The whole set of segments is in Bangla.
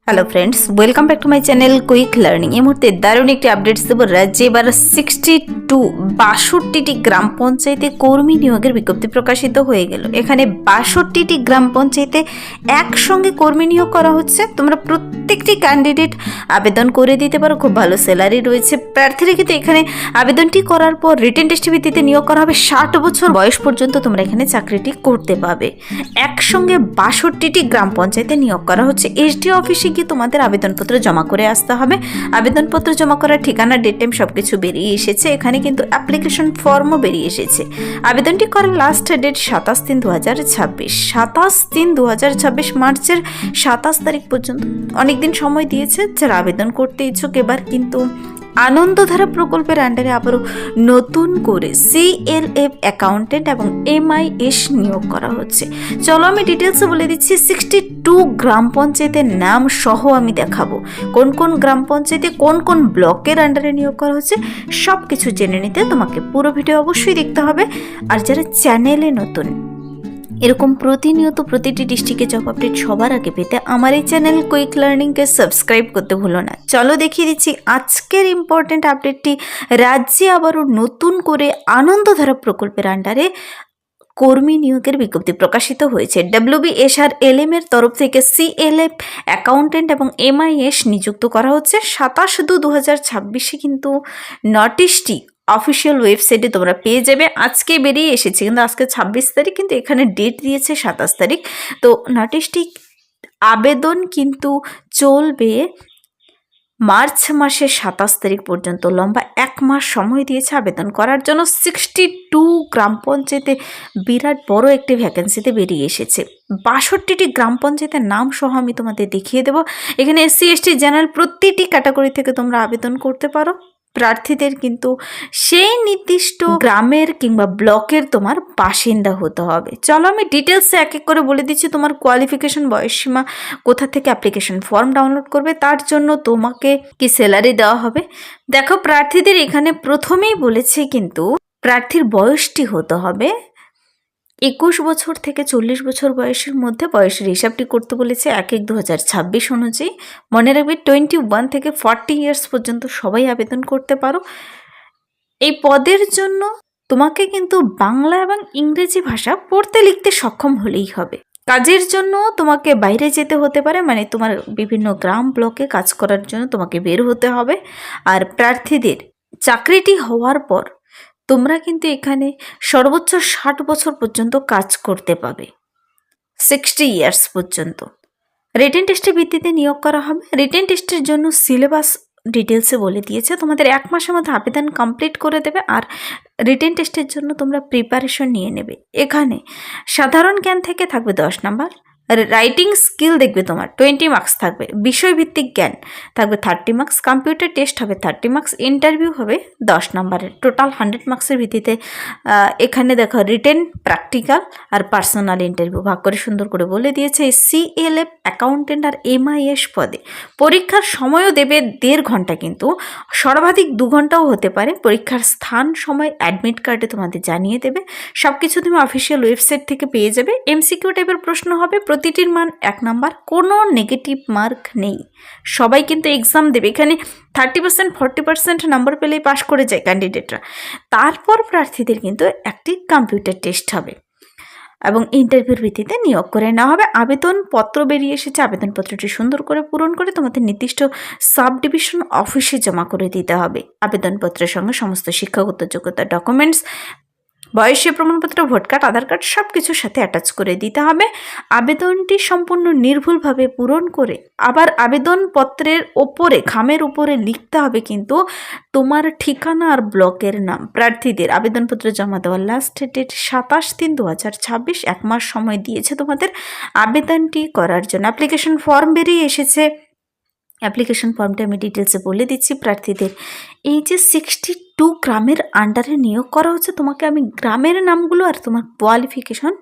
Hello friends, welcome back to my channel quick learning. এই মুহূর্তে দারুণ একটি আপডেটস দেবো। রাজ্যে এবার 62টি গ্রাম পঞ্চায়েতে কর্মী নিয়োগের বিজ্ঞপ্তি প্রকাশিত হয়ে গেল। এখানে 62টি গ্রাম পঞ্চায়েতে একসঙ্গে কর্মী নিয়োগ করা হচ্ছে। তোমরা প্রত্যেকটি ক্যান্ডিডেট আবেদন করে দিতে পারো, খুব ভালো স্যালারি রয়েছে। প্রার্থীরা কিন্তু এখানে আবেদনটি করার পর রিটেন টেস্ট ভিত্তিতে নিয়োগ করা হবে। 60 বছর বয়স পর্যন্ত তোমরা এখানে চাকরিটি করতে পাবে। একসঙ্গে 62টি গ্রাম পঞ্চায়েতে নিয়োগ করা হচ্ছে। এসডি অফিসে গিয়ে তোমাদের আবেদনপত্র জমা করে আসতে হবে। আবেদনপত্র জমা করার ঠিকানা, ডেট, টাইম সব কিছু বেরিয়ে এসেছে। এখানে কিন্তু অ্যাপ্লিকেশন ফর্মও বেরিয়ে এসেছে। আবেদনটি করার লাস্ট ডেট 27/3/2026, 27/3/2026, মার্চের 27 তারিখ পর্যন্ত অনেকদিন সময় দিয়েছে যারা আবেদন করতে ইচ্ছুক। এবার কিন্তু আনন্দধারা প্রকল্পের আন্ডারে আবারও নতুন করে CLF অ্যাকাউন্টেন্ট এবং MIS নিয়োগ করা হচ্ছে। চলো আমি ডিটেলসে বলে দিচ্ছি। 62 গ্রাম পঞ্চায়েতের নাম সহ আমি দেখাবো কোন কোন গ্রাম পঞ্চায়েতে কোন কোন ব্লকের আন্ডারে নিয়োগ করা হচ্ছে। সব কিছু জেনে নিতে তোমাকে পুরো ভিডিও অবশ্যই দেখতে হবে। আর যারা চ্যানেলে নতুন, এরকম প্রতিনিয়ত প্রতিটি ডিস্ট্রিক্টে জব আপডেট সবার আগে পেতে আমার এই চ্যানেল কুইক লার্নিংকে সাবস্ক্রাইব করতে ভুলো না। চলো দেখিয়ে দিচ্ছি আজকের ইম্পর্টেন্ট আপডেটটি। রাজ্যে আবারও নতুন করে আনন্দধারা প্রকল্পের আন্ডারে কর্মী নিয়োগের বিজ্ঞপ্তি প্রকাশিত হয়েছে। WBSRLM এর তরফ থেকে CLF অ্যাকাউন্টেন্ট এবং MIS নিযুক্ত করা হচ্ছে। 27/2/2026 কিন্তু নোটিশটি অফিসিয়াল ওয়েবসাইটে তোমরা পেয়ে যাবে। আজকে বেরিয়ে এসেছে, কিন্তু আজকে 26 তারিখ, কিন্তু এখানে ডেট দিয়েছে 27 তারিখ। তো নোটিশটি আবেদন কিন্তু চলবে মার্চ মাসের 27 তারিখ পর্যন্ত। লম্বা 1 মাস সময় দিয়েছে আবেদন করার জন্য। 62 গ্রাম পঞ্চায়েতে বিরাট বড় একটি ভ্যাকেন্সিতে বেরিয়ে এসেছে। 62টি গ্রাম পঞ্চায়েতের নাম সহ আমি তোমাদের দেখিয়ে দেবো। এখানে SC ST জেনারেল প্রতিটি ক্যাটাগরি থেকে তোমরা আবেদন করতে পারো। প্রার্থীদের কিন্তু সেই নির্দিষ্ট গ্রামের কিংবা ব্লকের তোমার বাসিন্দা হতে হবে। চলো আমি ডিটেলসে এক এক করে বলে দিচ্ছি। তোমার কোয়ালিফিকেশন, বয়সসীমা, কোথা থেকে অ্যাপ্লিকেশন ফর্ম ডাউনলোড করবে, তার জন্য তোমাকে কি স্যালারি দেওয়া হবে। দেখো, প্রার্থীদের এখানে প্রথমেই বলেছে কিন্তু প্রার্থীর বয়সটি হতে হবে 21 বছর থেকে 40 বছর বয়সের মধ্যে। বয়সের হিসাবটি করতে বলেছে 1/1/2026 অনুযায়ী। মনে রাখবে 21 থেকে 40 ইয়ার্স পর্যন্ত সবাই আবেদন করতে পারো। এই পদের জন্য তোমাকে কিন্তু বাংলা এবং ইংরেজি ভাষা পড়তে লিখতে সক্ষম হলেই হবে। কাজের জন্য তোমাকে বাইরে যেতে হতে পারে, মানে তোমার বিভিন্ন গ্রাম ব্লকে কাজ করার জন্য তোমাকে বের হতে হবে। আর প্রার্থীদের চাকরিটি হওয়ার পর তোমরা কিন্তু এখানে সর্বোচ্চ 60 বছর পর্যন্ত কাজ করতে পাবে, 60 ইয়ার্স পর্যন্ত। রিটেন টেস্টের ভিত্তিতে নিয়োগ করা হবে। রিটেন টেস্টের জন্য সিলেবাস ডিটেলসে বলে দিয়েছে। তোমাদের 1 মাসের মধ্যে আবেদন কমপ্লিট করে দেবে। আর রিটেন টেস্টের জন্য তোমরা প্রিপারেশন নিয়ে নেবে। এখানে সাধারণ জ্ঞান থেকে থাকবে 10 নাম্বার। রাইটিং স্কিল দেখবে তোমার 20 মার্কস থাকবে। বিষয়ভিত্তিক জ্ঞান থাকবে 30 মার্কস। কম্পিউটার টেস্ট হবে 30 মার্কস। ইন্টারভিউ হবে 10 নাম্বারের। টোটাল 100 মার্কসের ভিত্তিতে এখানে দেখো রিটেন, প্র্যাকটিক্যাল আর পার্সোনাল ইন্টারভিউ ভাগ করে সুন্দর করে বলে দিয়েছে। এই CLF অ্যাকাউন্টেন্ট আর MIS পদে পরীক্ষার সময়ও দেবে 1.5 ঘন্টা, কিন্তু সর্বাধিক 2 ঘন্টাও হতে পারে। পরীক্ষার স্থান, সময় অ্যাডমিট কার্ডে তোমাদের জানিয়ে দেবে। সব কিছু তুমি অফিসিয়াল ওয়েবসাইট থেকে পেয়ে যাবে। MCQ টাইপের প্রশ্ন হবে, প্রতিটির মান 1 নাম্বার, কোনো নেগেটিভ মার্ক নেই। সবাই কিন্তু এক্সাম দেবে। এখানে 30% 40% নাম্বার পেলেই পাশ করে যায় ক্যান্ডিডেটরা। তারপর প্রার্থীদের কিন্তু একটি কম্পিউটার টেস্ট হবে এবং ইন্টারভিউর ভিত্তিতে নিয়োগ করে নেওয়া হবে। আবেদনপত্র বেরিয়ে এসেছে। আবেদনপত্রটি সুন্দর করে পূরণ করে তোমাদের নির্দিষ্ট সাব ডিভিশন অফিসে জমা করে দিতে হবে। আবেদনপত্রের সঙ্গে সমস্ত শিক্ষাগত যোগ্যতা, ডকুমেন্টস, বয়সের প্রমাণপত্র, ভোট কার্ড, আধার কার্ড সব কিছুর সাথে অ্যাটাচ করে দিতে হবে। আবেদনটি সম্পূর্ণ নির্ভুলভাবে পূরণ করে আবার আবেদনপত্রের ওপরে, খামের উপরে লিখতে হবে কিন্তু তোমার ঠিকানা আর ব্লকের নাম। প্রার্থীদের আবেদনপত্র জমা দেওয়ার লাস্ট ডেট 27/3/2026। 1 মাস সময় দিয়েছে তোমাদের আবেদনটি করার জন্য। অ্যাপ্লিকেশন ফর্ম বেরিয়ে এসেছে। অ্যাপ্লিকেশন ফর্মটা আমি ডিটেলসে বলে দিচ্ছি। প্রার্থীদের এই যে 62 গ্রামের আন্ডারে নিয়োগ করা হচ্ছে, তোমাকে আমি গ্রামের নামগুলো আর তোমার কোয়ালিফিকেশন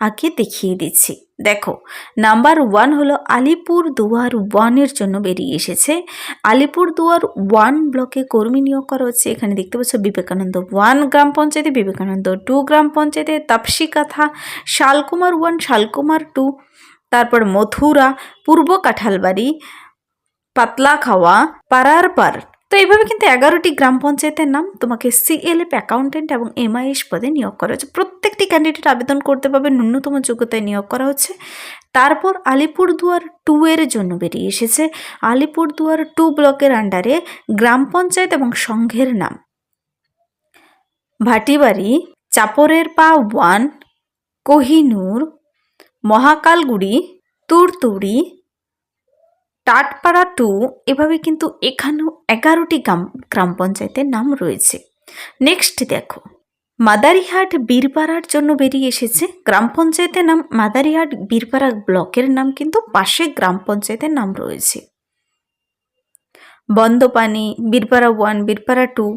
আগে দেখিয়ে দিচ্ছি। দেখো, নাম্বার 1 হলো আলিপুরদুয়ার 1-এর জন্য বেরিয়ে এসেছে। আলিপুরদুয়ার 1 ব্লকে কর্মী নিয়োগ করা হচ্ছে। এখানে দেখতে পাচ্ছ বিবেকানন্দ 1 গ্রাম পঞ্চায়েতে, বিবেকানন্দ 2 গ্রাম পঞ্চায়েতে, তাপসিকাথা, শালকুমার 1, শালকুমার 2, তারপর মথুরা, পূর্ব কাঁঠালবাড়ি, পাতলা খাওয়া, পাড়ার পার। তো এইভাবে কিন্তু 11টি গ্রাম পঞ্চায়েতের নাম তোমাকে সিএলএফ অ্যাকাউন্টেন্ট এবং এমআইএস পদে নিয়োগ করা হচ্ছে। প্রত্যেকটি ক্যান্ডিডেট আবেদন করতে পারবে, ন্যূনতম যোগ্যতায় নিয়োগ করা হচ্ছে। তারপর আলিপুরদুয়ার 2 এর জন্য বেরিয়ে এসেছে আলিপুরদুয়ার 2 ব্লকের আন্ডারে গ্রাম পঞ্চায়েত এবং সংঘের নাম: ভাটিবাড়ি, চাপরের পা 1, কোহিনুর, মহাকালগুড়ি, তুরতুড়ি, টাটপাড়া 2। এভাবে কিন্তু এখানেও 11টি গ্রাম পঞ্চায়েতের নাম রয়েছে। নেক্সট দেখো, মাদারিহাট বীরপাড়ার জন্য বেরিয়ে এসেছে গ্রাম পঞ্চায়েতের নাম মাদারিহাট বীরপাড়া ব্লকের নাম কিন্তু পাশে গ্রাম পঞ্চায়েতের নাম রয়েছে। বন্দপানি, বীরপাড়া 1, বীরপাড়া 2,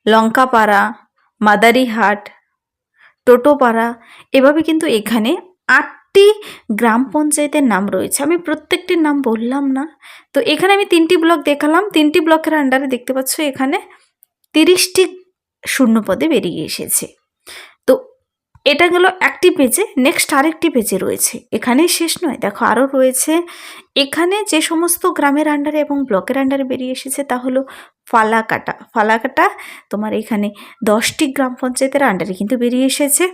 লঙ্কাপাড়া, মাদারিহাট, টোটোপাড়া। এভাবে কিন্তু এখানে 8টি গ্রাম পঞ্চায়েতের নাম রয়েছে। আমি প্রত্যেকটির নাম বললাম না। তো এখানে আমি 3টি ব্লক দেখালাম। 3টি ব্লকের আন্ডারে দেখতে পাচ্ছ এখানে 30টি শূন্য পদে বেরিয়ে এসেছে। তো এটা গেল একটি পেজে। নেক্সট আরেকটি পেজে রয়েছে, এখানেই শেষ নয়, দেখো আরও রয়েছে। এখানে যে সমস্ত গ্রামের আন্ডারে এবং ব্লকের আন্ডারে বেরিয়ে এসেছে তা হলো ফালাকাটা তোমার এখানে 10টি গ্রাম পঞ্চায়েতের আন্ডারে কিন্তু বেরিয়ে এসেছে।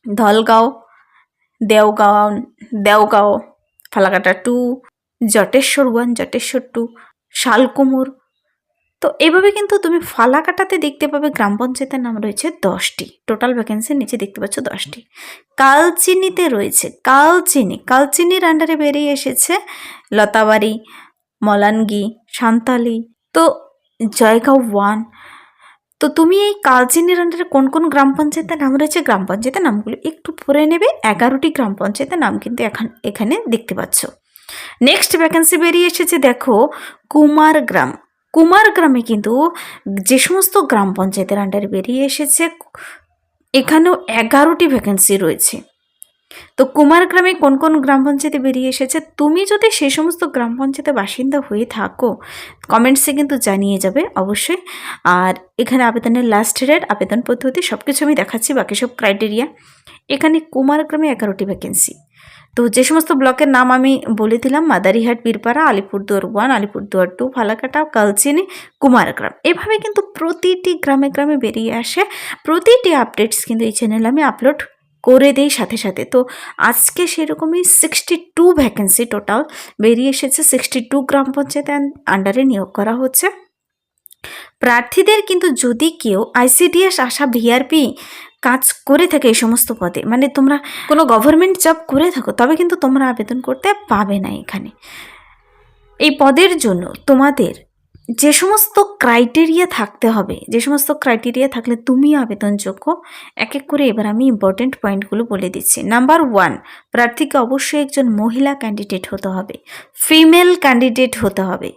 ধলগাঁও, দেওগাঁও, ফালাকাটা 2, জটেশ্বর 1, জটেশ্বর 2, শালকুমুর। তো এইভাবে কিন্তু তুমি ফালাকাটাতে দেখতে পাবে গ্রাম পঞ্চায়েতের নাম রয়েছে 10টি। টোটাল ভ্যাকেন্সির নিচে দেখতে পাচ্ছ 10টি। কালচিনিতে রয়েছে কালচিনির আন্ডারে বেরিয়ে এসেছে লতাবাড়ি, মলানগি, সান্তালি, তো জয়গাঁও 1। তো তুমি এই কালচিনির আন্ডারে কোন কোন গ্রাম পঞ্চায়েতের নাম রয়েছে গ্রাম পঞ্চায়েতের নামগুলো একটু পড়ে নেবে। 11টি গ্রাম পঞ্চায়েতের নাম কিন্তু এখানে দেখতে পাচ্ছ। নেক্সট ভ্যাকেন্সি বেরিয়ে এসেছে দেখো কুমারগ্রামে কিন্তু যে সমস্ত গ্রাম পঞ্চায়েতের আন্ডারে বেরিয়ে এসেছে এখানেও 11টি ভ্যাকেন্সি রয়েছে। তো কুমারগ্রামে কোন কোন গ্রাম পঞ্চায়েতে বেরিয়ে এসেছে, তুমি যদি সেই সমস্ত গ্রাম পঞ্চায়েতের বাসিন্দা হয়ে থাকো কমেন্টসে কিন্তু জানিয়ে যাবে অবশ্যই। আর এখানে আবেদনের লাস্ট ডেট, আবেদন পদ্ধতি সব কিছু আমি দেখাচ্ছি, বাকি সব ক্রাইটেরিয়া। এখানে কুমারগ্রামে 11টি ভ্যাকেন্সি। তো যে সমস্ত ব্লকের নাম আমি বলে দিলাম, মাদারিহাট, বীরপাড়া, আলিপুরদুয়ার 1, আলিপুরদুয়ার 2, ফালাকাটা, কালচিনি, কুমারগ্রাম। এভাবে কিন্তু প্রতিটি গ্রামে গ্রামে বেরিয়ে আসে। প্রতিটি আপডেটস কিন্তু এই চ্যানেলে আমি আপলোড করে দেই সাথে সাথে। তো আজকে সেরকমই 62 ভ্যাকেন্সি টোটাল বেরিয়ে এসেছে। 62 গ্রাম পঞ্চায়েতের আন্ডারে নিয়োগ করা হচ্ছে প্রার্থীদের। কিন্তু যদি কেউ আইসিডিএস আশা ভিআরপি কাজ করে থাকে এই সমস্ত পদে, মানে তোমরা কোনো গভর্নমেন্ট জব করে থাকো, তবে কিন্তু তোমরা আবেদন করতে পাবে না। এখানে এই পদের জন্য তোমাদের যে সমস্ত ক্রাইটেরিয়া থাকতে হবে, যে সমস্ত ক্রাইটেরিয়া থাকলে তুমি আবেদনযোগ্য, এক এক করে এবার আমি ইম্পর্টেন্ট পয়েন্টগুলো বলে দিচ্ছি। নাম্বার 1, প্রার্থীকে অবশ্যই একজন মহিলা ক্যান্ডিডেট হতে হবে, ফিমেল ক্যান্ডিডেট হতে হবে,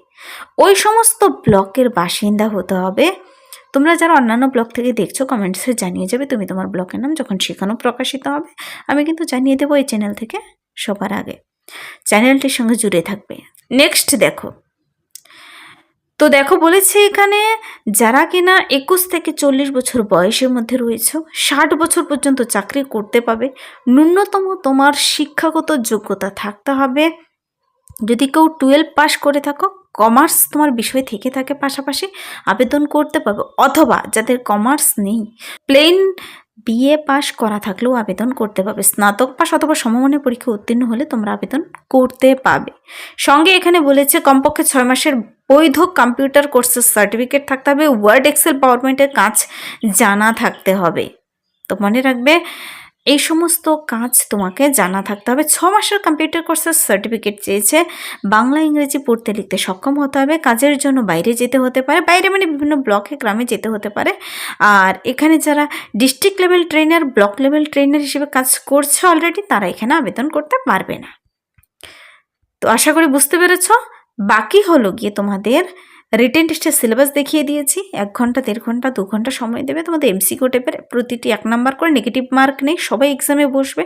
ওই সমস্ত ব্লকের বাসিন্দা হতে হবে। তোমরা যারা অন্যান্য ব্লক থেকে দেখছো কমেন্টসে জানিয়ে যাবে তুমি তোমার ব্লকের নাম, যখন সেখানেও প্রকাশিত হবে আমি কিন্তু জানিয়ে দেবো এই চ্যানেল থেকে সবার আগে। চ্যানেলটির সঙ্গে জুড়ে থাকবে। নেক্সট দেখো বলেছে এখানে যারা কিনা 21 থেকে 40 বছর বয়সের মধ্যে রয়েছে, 60 বছর পর্যন্ত চাকরি করতে পাবে, ন্যূনতম তোমার শিক্ষাগত যোগ্যতা থাকতে হবে। যদি কেউ 12 পাস করে থাকো, কমার্স তোমার বিষয় থেকে থাকে পাশাপাশি, আবেদন করতে পারবে। অথবা যাদের কমার্স নেই, প্লেন বিএ পাস করা থাকলেও আবেদন করতে পারবে। স্নাতক পাস অথবা সমমানের পরীক্ষা উত্তীর্ণ হলে তোমরা আবেদন করতে পারবে। সঙ্গে এখানে বলেছে কমপক্ষে 6 মাসের বৈধ কম্পিউটার কোর্সের সার্টিফিকেট থাকতে হবে, ওয়ার্ড, এক্সেল, পাওয়ারপয়েন্টের কাজ জানা থাকতে হবে। তো মনে রাখবে এই সমস্ত কাজ তোমাকে জানা থাকতে হবে। 6 মাসের কম্পিউটার কোর্সের সার্টিফিকেট চেয়েছে। বাংলা ইংরেজি পড়তে লিখতে সক্ষম হতে হবে। কাজের জন্য বাইরে যেতে হতে পারে, বাইরে মানে বিভিন্ন ব্লকে গ্রামে যেতে হতে পারে। আর এখানে যারা district level trainer, block level trainer হিসেবে কাজ করছে অলরেডি, তারা এখানে আবেদন করতে পারবে না। তো আশা করি বুঝতে পেরেছ। বাকি হলো গিয়ে তোমাদের রিটেন টেস্টের সিলেবাস দেখিয়ে দিয়েছি। 1 ঘন্টা, 1.5 ঘন্টা, 2 ঘন্টা সময় দেবে। তোমাদের এমসিকিউ টাইপের, প্রতিটি 1 নাম্বার করে, নেগেটিভ মার্ক নেই, সবাই এক্সামে বসবে।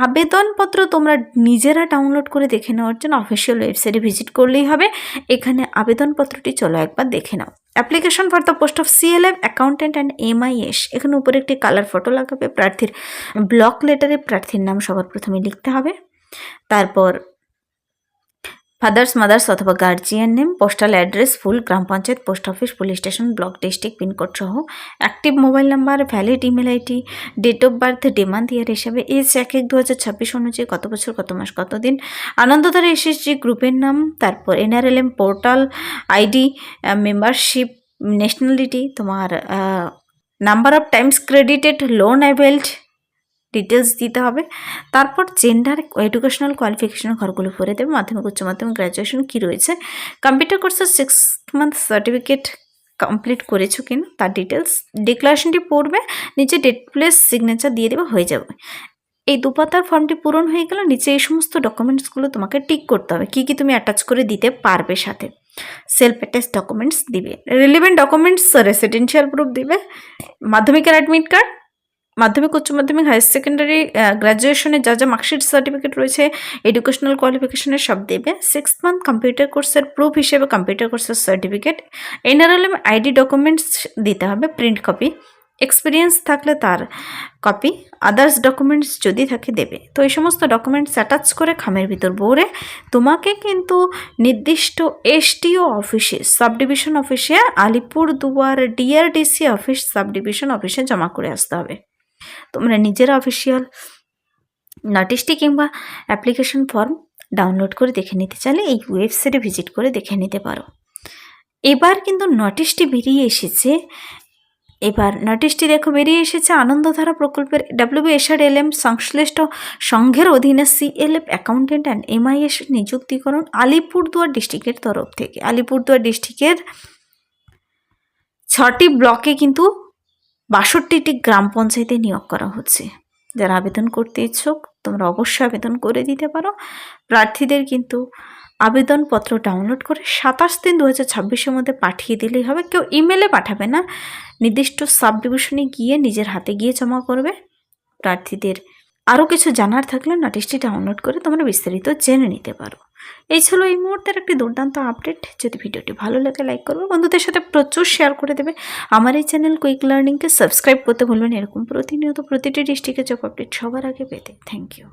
আবেদনপত্র তোমরা নিজেরা ডাউনলোড করে দেখে নেওয়ার জন্য অফিসিয়াল ওয়েবসাইটে ভিজিট করলেই হবে। এখানে আবেদনপত্রটি চলো একবার দেখে নাও। Application for the post of CLF accountant and MIS. এখানে উপরে একটি কালার ফটো লাগাবে। প্রার্থীর ব্লক লেটারে প্রার্থীর নাম সবার প্রথমে লিখতে হবে। তারপর ফাদার্স মাদার্স অথবা guardian name, postal address, full gram panchayat, post office, police station, block, district, pincode সহ active mobile number, valid email ID, date of birth, day month year হিসাবে, এজ 1/1/2026 অনুযায়ী কত বছর কত মাস কত দিন, আনন্দধারা এসএসজি গ্রুপের নাম, তারপর NRLM portal ID, membership, nationality, তোমার number of times credited, loan availed details দিতে হবে। তারপর জেন্ডার, এডুকেশনাল কোয়ালিফিকেশন ঘরগুলো ভরে দেবে, মাধ্যমিক উচ্চ মাধ্যমিক গ্র্যাজুয়েশন কী রয়েছে, কম্পিউটার কোর্সের 6 মান্থ সার্টিফিকেট কমপ্লিট করেছো কিনা তার ডিটেলস, ডিক্লারেশনটি পড়বে, নিচে ডেট প্লেস সিগনেচার দিয়ে দেবে, হয়ে যাবে। এই 2 পাতার ফর্মটি পূরণ হয়ে গেল। নিচে এই সমস্ত ডকুমেন্টসগুলো তোমাকে টিক করতে হবে, কী কী তুমি অ্যাটাচ করে দিতে পারবে, সাথে সেলফ অ্যাটাচ ডকুমেন্টস দিবে, রিলেভেন্ট ডকুমেন্টস রেসিডেন্সিয়াল প্রুফ দিবে, মাধ্যমিকের অ্যাডমিট কার্ড, মাধ্যমিক উচ্চ মাধ্যমিক হায়ার সেকেন্ডারি গ্র্যাজুয়েশনের যা যা মার্কশিট সার্টিফিকেট রয়েছে, এডুকেশনাল কোয়ালিফিকেশনের সব দেবে, 6 মান্থ কম্পিউটার কোর্সের প্রুফ হিসেবে কম্পিউটার কোর্সের সার্টিফিকেট, এনআরএলএম আইডি ডকুমেন্টস দিতে হবে, প্রিন্ট কপি, এক্সপিরিয়েন্স থাকলে তার কপি, আদার্স ডকুমেন্টস যদি থাকে দেবে। তো এই সমস্ত ডকুমেন্টস অ্যাটাচ করে খামের ভিতর ভরে তোমাকে কিন্তু নির্দিষ্ট এসটিও অফিসে, সাব ডিভিশন অফিসে, Alipurduar DRDC office sub division অফিসে জমা করে আসতে হবে। তোমরা নিজেরা অফিসিয়াল নোটিশটি কিংবা অ্যাপ্লিকেশন ফর্ম ডাউনলোড করে দেখে নিতে চাইলে এই ওয়েবসাইটে ভিজিট করে দেখে নিতে পারো। এবার কিন্তু নোটিশটি বেরিয়ে এসেছে। এবার নোটিশটি দেখো বেরিয়ে এসেছে, আনন্দধারা প্রকল্পের WSRLM সংশ্লিষ্ট সংঘের অধীনে CLF অ্যাকাউন্টেন্ট অ্যান্ড MIS নিযুক্তিকরণ আলিপুরদুয়ার ডিস্ট্রিক্টের তরফ থেকে। আলিপুরদুয়ার ডিস্ট্রিক্টের 6টি ব্লকে কিন্তু 62টি গ্রাম পঞ্চায়েতে নিয়োগ করা হচ্ছে। যারা আবেদন করতে ইচ্ছুক তোমরা অবশ্যই আবেদন করে দিতে পারো। প্রার্থীদের কিন্তু আবেদনপত্র ডাউনলোড করে 27/3/2026 মধ্যে পাঠিয়ে দিলেই হবে। কেউ ইমেলে পাঠাবে না, নির্দিষ্ট সাব ডিভিশনে গিয়ে নিজের হাতে গিয়ে জমা করবে। প্রার্থীদের আরও কিছু জানার থাকলে নোটিশটি ডাউনলোড করে তোমরা বিস্তারিত জেনে নিতে পারো। এই ছিল এই মুহূর্তের একটি দুর্দান্ত আপডেট। যদি ভিডিওটি ভালো লাগে লাইক করবে, বন্ধুদের সাথে প্রচুর শেয়ার করে দেবে। আমার এই চ্যানেল কুইক লার্নিংকে সাবস্ক্রাইব করতে ভুলবেন এরকম প্রতিনিয়ত প্রতিটি ডিস্ট্রিক্টের জব আপডেট সবার আগে পেতে। Thank you.